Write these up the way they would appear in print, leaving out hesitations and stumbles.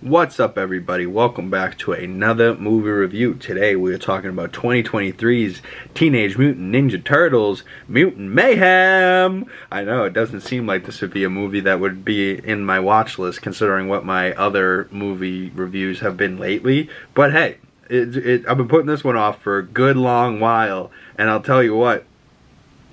What's up, everybody? Welcome back to another movie review. Today we are talking about 2023's Teenage Mutant Ninja Turtles Mutant Mayhem. I know it doesn't seem like this would be a movie that would be in my watch list considering what my other movie reviews have been lately, but hey, I've been putting this one off for a good long while, and I'll tell you what,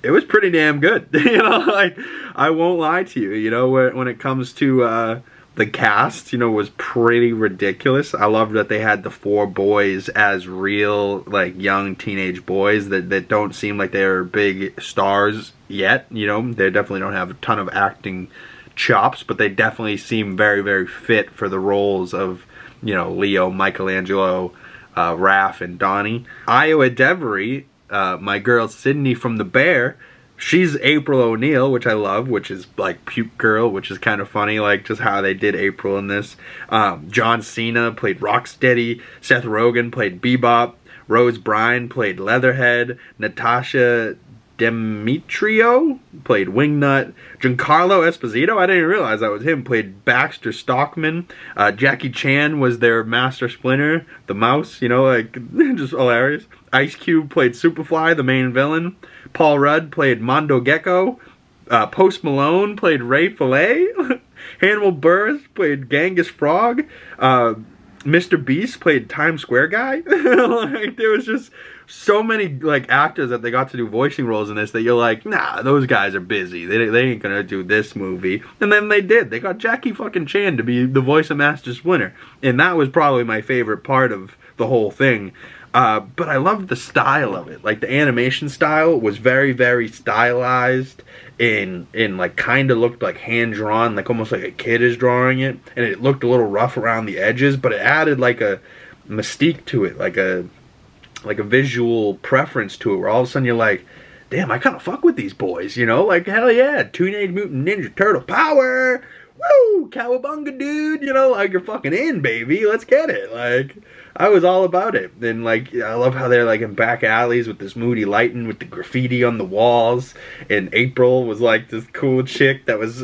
it was pretty damn good. I won't lie to you, when it comes to the cast, was pretty ridiculous. I love that they had the four boys as real, young teenage boys that don't seem like they're big stars yet. They definitely don't have a ton of acting chops, but they definitely seem very, very fit for the roles of, Leo, Michelangelo, Raph, and Donnie. Iowa Devery, my girl Sydney from The Bear, she's April O'Neil, which I love, which is like Puke Girl, which is kind of funny, just how they did April in this. John Cena played Rocksteady. Seth Rogen played Bebop. Rose Byrne played Leatherhead. Natasha Demetrio played Wingnut. Giancarlo Esposito, I didn't even realize that was him, played Baxter Stockman. Jackie Chan was their Master Splinter, the mouse, just hilarious. Ice Cube played Superfly, the main villain. Paul Rudd played Mondo Gecko. Post Malone played Ray Fillet. Hannibal Buress played Genghis Frog. Mr. Beast played Times Square Guy. There was just so many actors that they got to do voicing roles in this that you're like, nah, those guys are busy. They ain't gonna do this movie. And then they did. They got Jackie fucking Chan to be the voice of Master Splinter, and that was probably my favorite part of the whole thing. But I loved the style of it. The animation style was very, very stylized and kind of looked like hand-drawn, almost like a kid is drawing it. And it looked a little rough around the edges, but it added a mystique to it, like a visual preference to it, where all of a sudden you're like, damn, I kind of fuck with these boys, hell yeah, Teenage Mutant Ninja Turtle power! Woo! Cowabunga, dude! You're fucking in, baby. Let's get it. I was all about it. And, I love how they're, in back alleys with this moody lighting with the graffiti on the walls. And April was, this cool chick that was,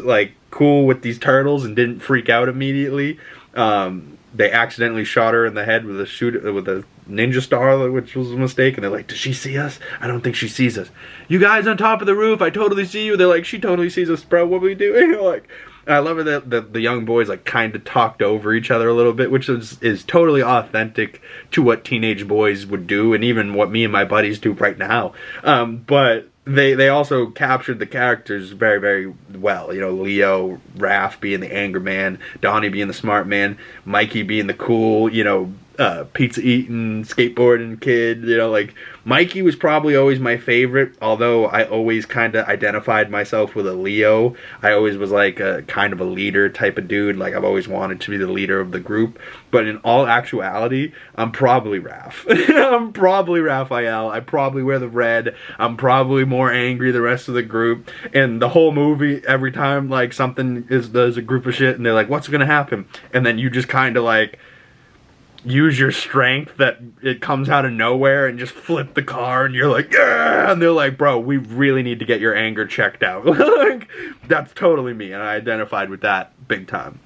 cool with these turtles and didn't freak out immediately. They accidentally shot her in the head with a ninja star, which was a mistake. And they're like, does she see us? I don't think she sees us. You guys on top of the roof, I totally see you. They're like, she totally sees us, bro. What we do? I love it that the young boys kind of talked over each other a little bit, which is totally authentic to what teenage boys would do, and even what me and my buddies do right now. But they also captured the characters very, very well. Leo, Raph being the anger man, Donnie being the smart man, Mikey being the cool, pizza eating, skateboarding kid. Mikey was probably always my favorite, although I always kind of identified myself with a Leo. I always was a kind of a leader type of dude. I've always wanted to be the leader of the group. But in all actuality, I'm probably Raph. I'm probably Raphael. I probably wear the red. I'm probably more angry than the rest of the group. And the whole movie, every time something there's a group of shit and they're like, what's gonna happen? And then you just kind of use your strength that it comes out of nowhere and just flip the car, and you're like, yeah! And they're like, bro, we really need to get your anger checked out. That's totally me, and I identified with that big time.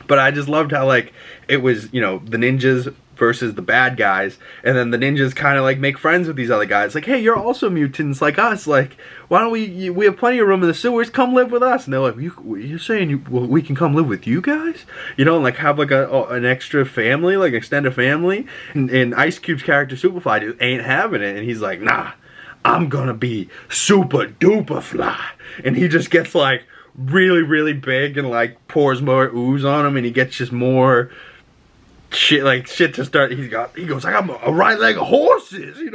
But I just loved how it was, the ninjas versus the bad guys, and then the ninjas kind of make friends with these other guys. Hey, you're also mutants like us. Why don't we have plenty of room in the sewers, come live with us. And they're like, you're saying we can come live with you guys? And have an extra family, extended family. And Ice Cube's character Superfly just ain't having it, and he's like, nah, I'm gonna be super duper fly. And he just gets really, really big and pours more ooze on him, and he gets just more shit to start. He goes, I got a right leg of horses, it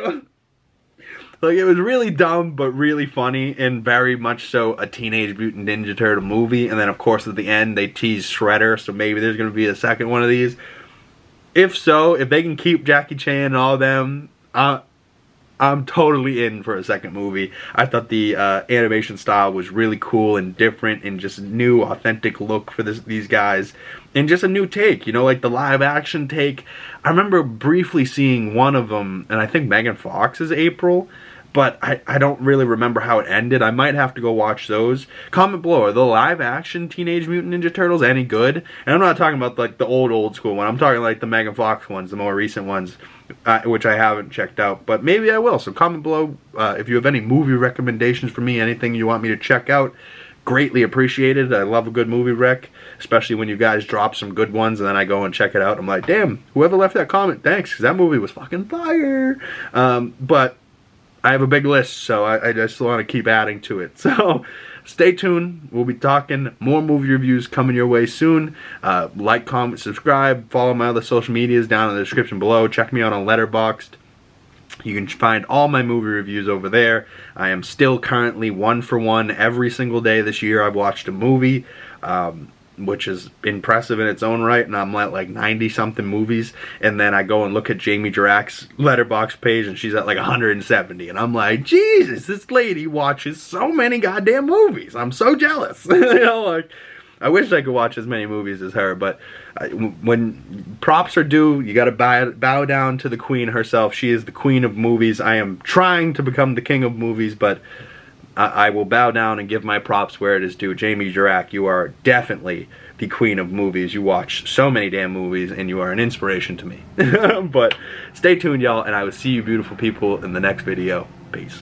was really dumb, but really funny, and very much so a Teenage Mutant Ninja Turtle movie. And then, of course, at the end, they tease Shredder, so maybe there's going to be a second one of these. If so, if they can keep Jackie Chan and all them, I'm totally in for a second movie. I thought the animation style was really cool and different, and just a new, authentic look for these guys. And just a new take, the live action take. I remember briefly seeing one of them, and I think Megan Fox is April. but I don't really remember how it ended. I might have to go watch those. Comment below, are the live action Teenage Mutant Ninja Turtles any good? And I'm not talking about like the old school one. I'm talking like the Megan Fox ones, the more recent ones, which I haven't checked out, but maybe I will. So comment below if you have any movie recommendations for me, anything you want me to check out. Greatly appreciated. I love a good movie rec, especially when you guys drop some good ones and then I go and check it out. I'm like, damn, whoever left that comment, thanks, because that movie was fucking fire. But I have a big list, so I just want to keep adding to it. So stay tuned. We'll be talking more movie reviews coming your way soon. Like, comment, subscribe. Follow my other social medias down in the description below. Check me out on Letterboxd. You can find all my movie reviews over there. I am still currently 1 for 1 every single day this year. I've watched a movie, which is impressive in its own right, and I'm at like 90-something movies, and then I go and look at Jamie Dirack's Letterboxd page, and she's at like 170, and I'm like, Jesus, this lady watches so many goddamn movies. I'm so jealous. You know, like, I wish I could watch as many movies as her, but when props are due, you gotta bow down to the queen herself. She is the queen of movies. I am trying to become the king of movies, but I will bow down and give my props where it is due. Jamie Dirack, you are definitely the queen of movies. You watch so many damn movies, and you are an inspiration to me. But stay tuned, y'all, and I will see you beautiful people in the next video. Peace.